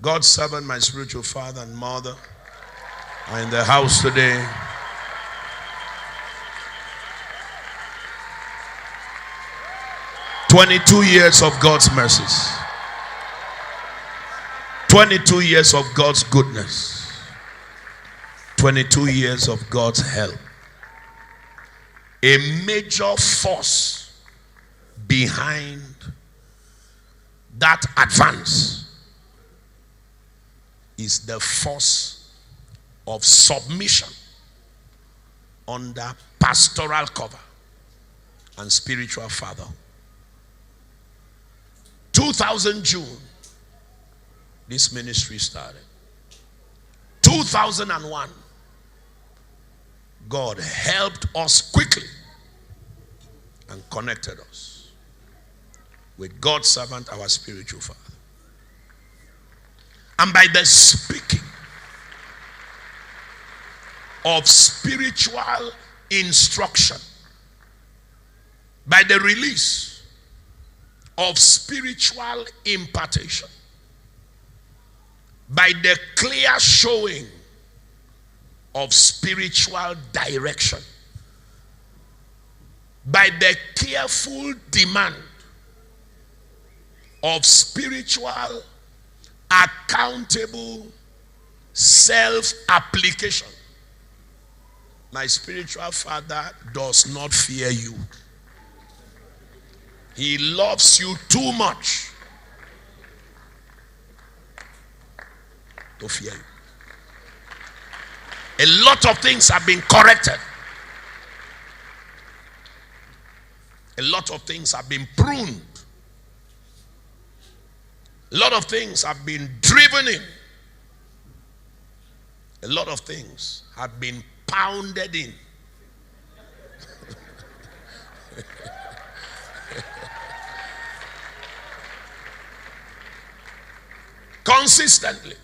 God's servant, my spiritual father and mother, are in the house today. "22 years of God's mercies, 22 years of God's goodness, 22 years of God's help." A major force behind that advance is the force of submission under pastoral cover and spiritual father. 2000 June, this ministry started. 2001, God helped us quickly and connected us with God's servant, our spiritual father. And by the speaking of spiritual instruction, by the release of spiritual impartation, by the clear showing of spiritual direction, by the careful demand of spiritual, accountable self-application, my spiritual father does not fear you. He loves you too much to fear you. A lot of things have been corrected. A lot of things have been pruned. A lot of things have been driven in. A lot of things have been pounded in. Consistently,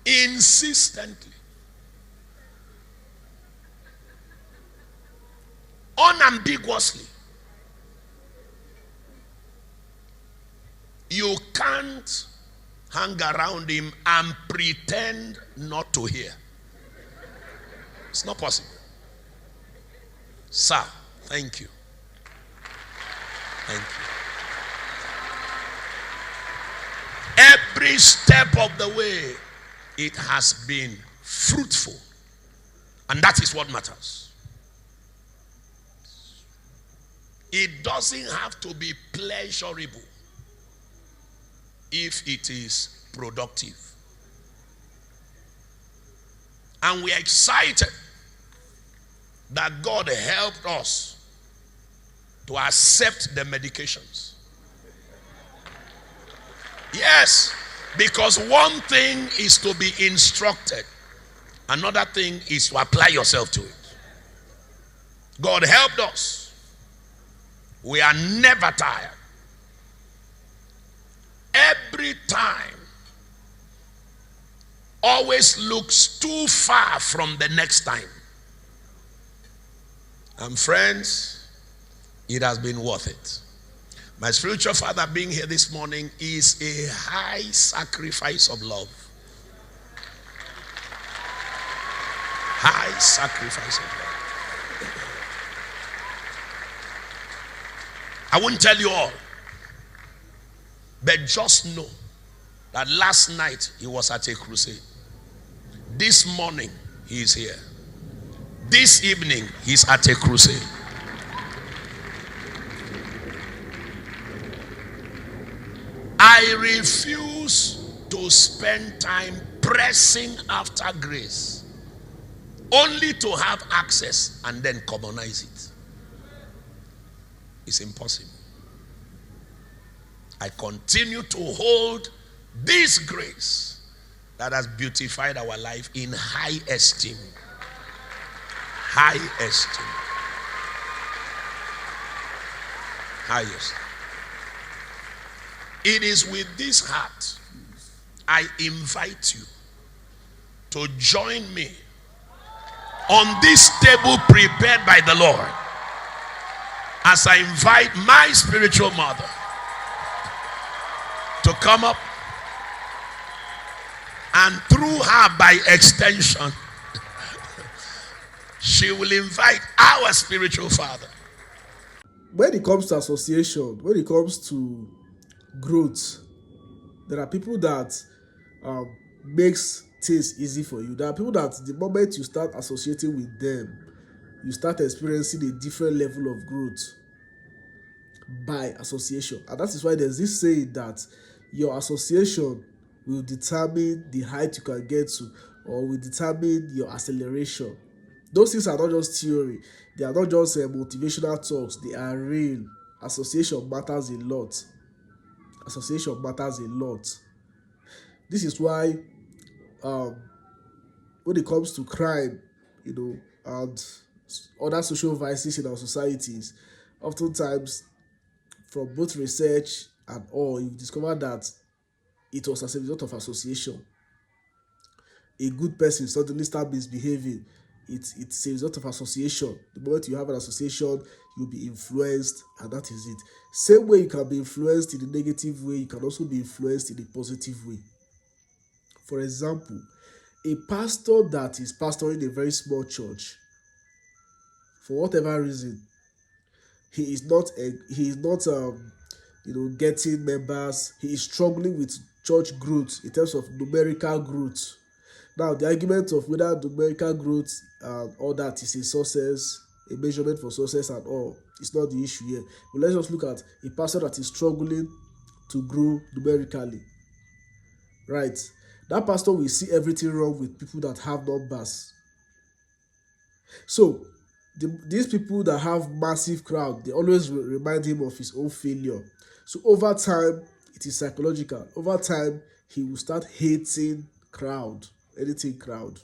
insistently, unambiguously. You can't hang around him and pretend not to hear. It's not possible. Sir, thank you. Thank you. Every step of the way, it has been fruitful. And that is what matters. It doesn't have to be pleasurable if it is productive. And we are excited that God helped us to accept the medications. Yes, because one thing is to be instructed, another thing is to apply yourself to it. God helped us. We are never tired. Every time always looks too far from the next time. And friends, it has been worth it. My spiritual father being here this morning is a high sacrifice of love. High sacrifice of love. I won't tell you all, but just know that last night he was at a crusade. This morning he is here. This evening he's at a crusade. I refuse to spend time pressing after grace only to have access and then commonize it. It's impossible. I continue to hold this grace that has beautified our life in high esteem. High esteem. High esteem. It is with this heart I invite you to join me on this table prepared by the Lord as I invite my spiritual mother to come up And through her, by extension, she will invite our spiritual father. When it comes to association, when it comes to growth, there are people that makes things easy for you. There are people that the moment you start associating with them, you start experiencing a different level of growth by association. And that is why there's this saying that your association will determine the height you can get to, or will determine your acceleration. Those things are not just theory, they are not just motivational talks, they are real. Association matters a lot. Association matters a lot. This is why um, when it comes to crime, and other social vices in our societies, oftentimes from both research and all, you discover that it was as a result of association. A good person suddenly start misbehaving. It's a result of association. The moment you have an association, you'll be influenced, and that is it. Same way you can be influenced in a negative way, you can also be influenced in a positive way. For example, a pastor that is pastoring a very small church, for whatever reason, he is not getting members. He is struggling with church growth in terms of numerical growth. Now, the argument of whether numerical growth and all that is a success, a measurement for success and all, is not the issue here. But let's just look at a pastor that is struggling to grow numerically. Right? That pastor will see everything wrong with people that have numbers. So, these people that have massive crowd, they always remind him of his own failure. So over time, it is psychological. Over time, he will start hating crowd, anything crowd,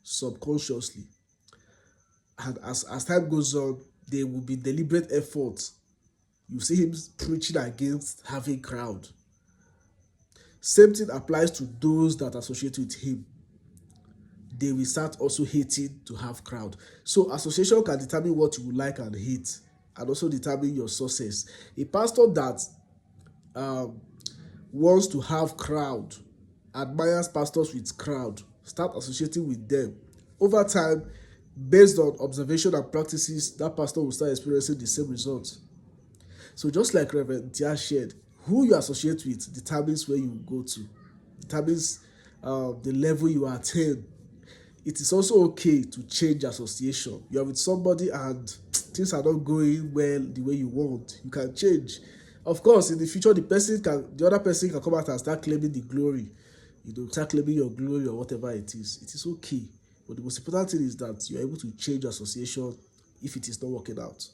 subconsciously. And as time goes on, there will be deliberate efforts. You see him preaching against having crowd. Same thing applies to those that associate with him. They will start also hating to have crowd. So association can determine what you like and hate, and also determine your success. A pastor that wants to have crowd, admires pastors with crowd, start associating with them. Over time, based on observation and practices, that pastor will start experiencing the same results. So just like Rev Ntia shared, who you associate with determines where you go to, determines the level you attain. It is also okay to change association. You are with somebody and things are not going well the way you want. You can change. Of course, in the future, the other person can come out and start claiming the glory. Start claiming your glory or whatever it is. It is okay. But the most important thing is that you are able to change association if it is not working out.